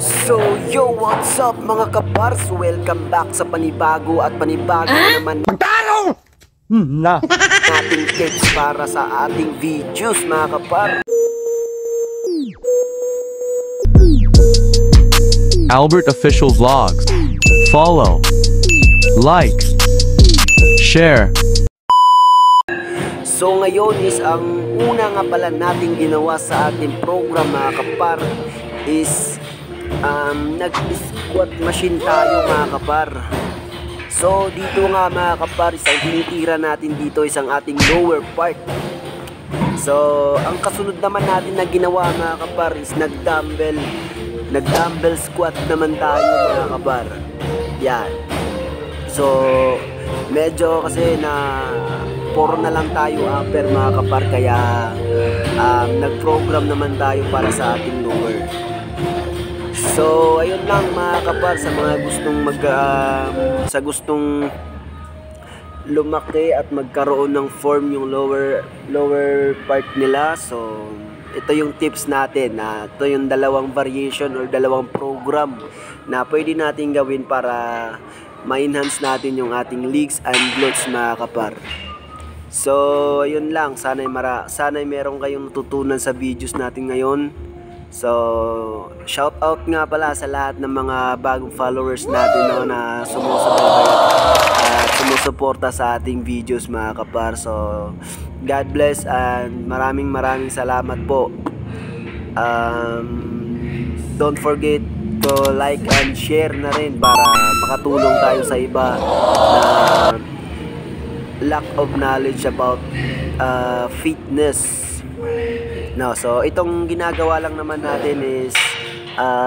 So, yo, what's up mga kapars? Welcome back sa panibago naman Magtanong! nating tips para sa ating videos mga kapar. Albert Official Vlogs. Follow, like, share. So ngayon is ang una nga pala nating ginawa sa ating program mga kapar is nag-squat machine tayo mga kapar. So dito nga mga kapar, isang tinitira natin dito isang ating lower part. So ang kasunod naman natin na ginawa mga kapar is nag-dumbbell squat naman tayo mga kapar. Yan. So medyo kasi na 4 na lang tayo upper mga kapar, kaya nag-program naman tayo para sa ating lower. So ayun lang mga kapar, sa mga gustong lumaki at magkaroon ng form yung lower part nila. So ito yung tips natin, ito yung dalawang variation or dalawang program na pwede natin gawin para ma-enhance natin yung ating legs and glutes mga kapar. So ayun lang, sana'y meron kayong natutunan sa videos natin ngayon. So shout out nga pala sa lahat ng mga bagong followers natin na sumusuporta sa ating videos mga kapar. So God bless and maraming salamat po. Don't forget to like and share na rin para makatulong tayo sa iba na lack of knowledge about fitness. No, so itong ginagawa lang naman natin is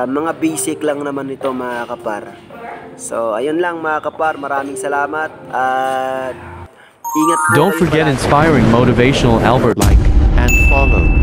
mga basic lang naman ito mga kapar. So ayun lang mga kapar, maraming salamat at ingat po. Don't forget palagi. inspiring motivational Albert, like and follow.